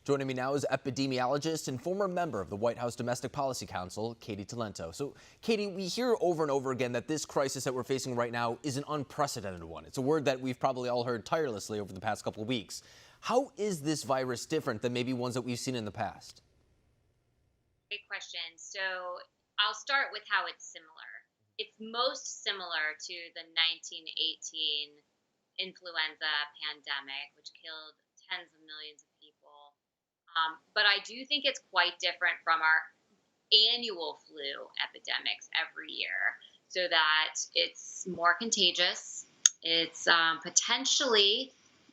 Joining me now is epidemiologist and former member of the White House Domestic Policy Council, Katy Talento. So, Katy, we hear over and over again that this crisis that we're facing right now is an unprecedented one. It's a word that we've probably all heard tirelessly over the past couple of weeks. How is this virus different than maybe ones that we've seen in the past? Great question. So I'll start with how it's similar. It's most similar to the 1918 influenza pandemic, which killed tens of millions of people. But I do think it's quite different from our annual flu epidemics every year, so that it's more contagious. It's potentially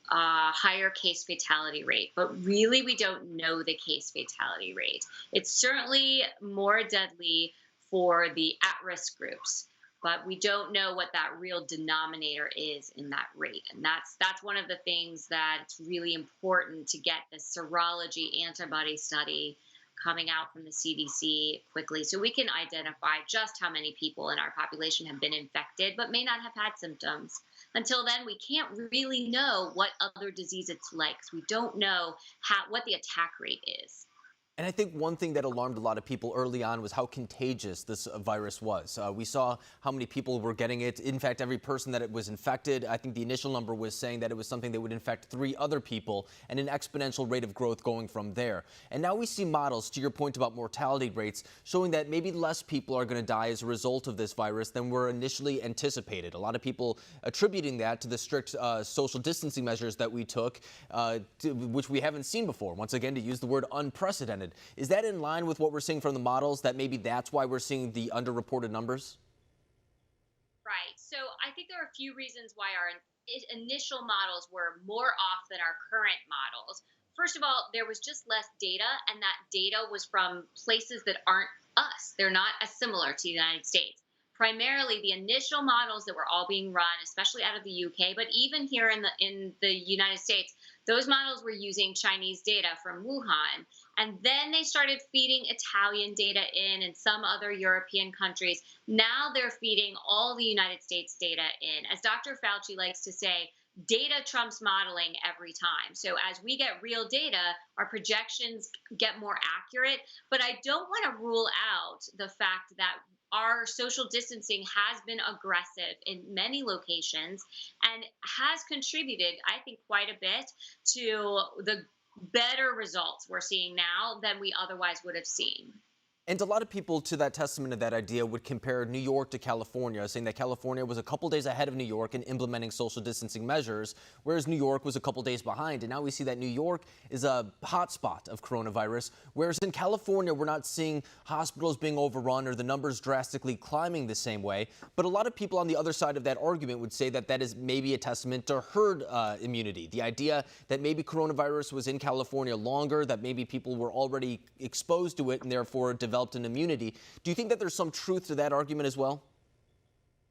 higher case fatality rate, but really we don't know the case fatality rate. It's certainly more deadly for the at-risk groups, but we don't know what that real denominator is in that rate. And that's one of the things that it's really important to get the serology antibody study coming out from the CDC quickly so we can identify just how many people in our population have been infected but may not have had symptoms. Until then, we can't really know what other disease it's like, 'cause we don't know what the attack rate is. And I think one thing that alarmed a lot of people early on was how contagious this virus was. We saw how many people were getting it. In fact, every person that it was infected, I think the initial number was saying that it was something that would infect 3 other people and an exponential rate of growth going from there. And now we see models, to your point about mortality rates, showing that maybe less people are going to die as a result of this virus than were initially anticipated. A lot of people attributing that to the strict social distancing measures that we took, which we haven't seen before. Once again, to use the word unprecedented. Is that in line with what we're seeing from the models, that maybe that's why we're seeing the underreported numbers? Right. So I think there are a few reasons why our initial models were more off than our current models. First of all, there was just less data, and that data was from places that aren't us. They're not as similar to the United States. Primarily, the initial models that were all being run, especially out of the UK, but even here in the United States, those models were using Chinese data from Wuhan. And then they started feeding Italian data in and some other European countries. Now they're feeding all the United States data in. As Dr. Fauci likes to say, data trumps modeling every time. So as we get real data, our projections get more accurate. But I don't want to rule out the fact that our social distancing has been aggressive in many locations and has contributed, I think, quite a bit to the better results we're seeing now than we otherwise would have seen. And a lot of people, to that testament of that idea, would compare New York to California, saying that California was a couple days ahead of New York in implementing social distancing measures, whereas New York was a couple days behind. And now we see that New York is a hotspot of coronavirus, whereas in California, we're not seeing hospitals being overrun or the numbers drastically climbing the same way. But a lot of people on the other side of that argument would say that that is maybe a testament to herd immunity. The idea that maybe coronavirus was in California longer, that maybe people were already exposed to it and therefore developed an immunity. Do you think that there's some truth to that argument as well?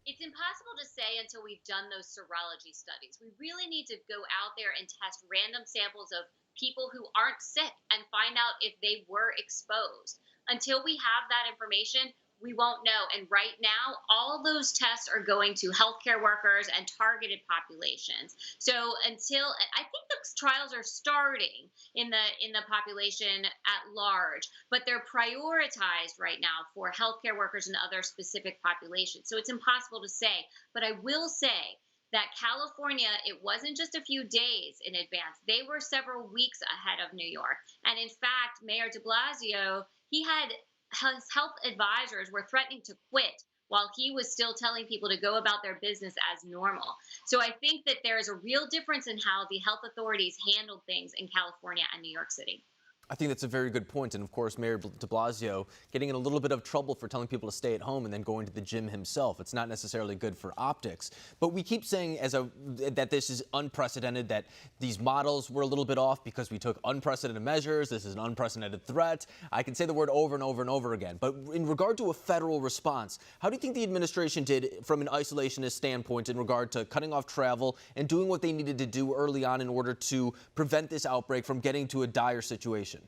It's impossible to say until we've done those serology studies. We really need to go out there and test random samples of people who aren't sick and find out if they were exposed. Until we have that information, we won't know. And right now, all those tests are going to healthcare workers and targeted populations. So I think the trials are starting in the population at large, but they're prioritized right now for healthcare workers and other specific populations. So it's impossible to say. But I will say that California, it wasn't just a few days in advance. They were several weeks ahead of New York. And in fact, Mayor de Blasio, his health advisors were threatening to quit while he was still telling people to go about their business as normal. So I think that there is a real difference in how the health authorities handled things in California and New York City. I think that's a very good point. And of course, Mayor de Blasio getting in a little bit of trouble for telling people to stay at home and then going to the gym himself. It's not necessarily good for optics. But we keep saying that this is unprecedented, that these models were a little bit off because we took unprecedented measures. This is an unprecedented threat. I can say the word over and over and over again. But in regard to a federal response, how do you think the administration did from an isolationist standpoint in regard to cutting off travel and doing what they needed to do early on in order to prevent this outbreak from getting to a dire situation?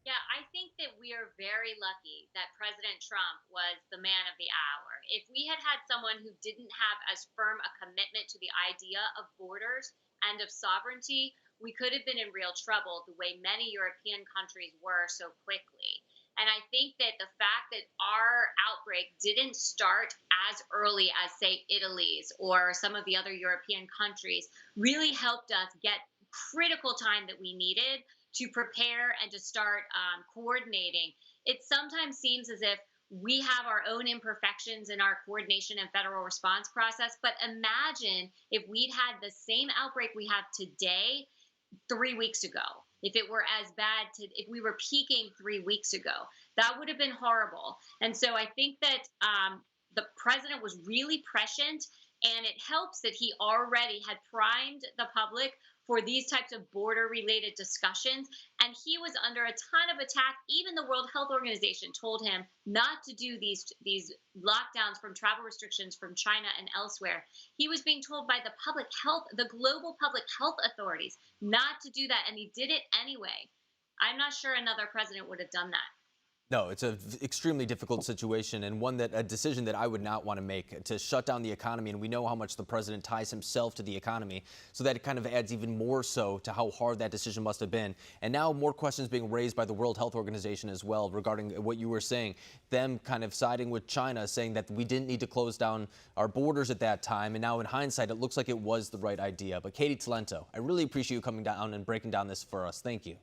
Yeah, I think that we are very lucky that President Trump was the man of the hour. If we had had someone who didn't have as firm a commitment to the idea of borders and of sovereignty, we could have been in real trouble the way many European countries were so quickly. And I think that the fact that our outbreak didn't start as early as, say, Italy's or some of the other European countries really helped us get critical time that we needed to prepare and to start coordinating. It sometimes seems as if we have our own imperfections in our coordination and federal response process. But imagine if we'd had the same outbreak we have today 3 weeks ago. If it were as bad if we were peaking 3 weeks ago, that would have been horrible. And so I think that the president was really prescient, and it helps that he already had primed the public for these types of border related discussions. And he was under a ton of attack. Even the World Health Organization told him not to do these lockdowns from travel restrictions from China and elsewhere. He was being told by the global public health authorities not to do that. And he did it anyway. I'm not sure another president would have done that. No, it's an extremely difficult situation, and a decision that I would not want to make, to shut down the economy. And we know how much the president ties himself to the economy, so that it kind of adds even more so to how hard that decision must have been. And now more questions being raised by the World Health Organization as well regarding what you were saying, them kind of siding with China, saying that we didn't need to close down our borders at that time. And now in hindsight, it looks like it was the right idea. But Katy, Talento, I really appreciate you coming down and breaking down this for us. Thank you.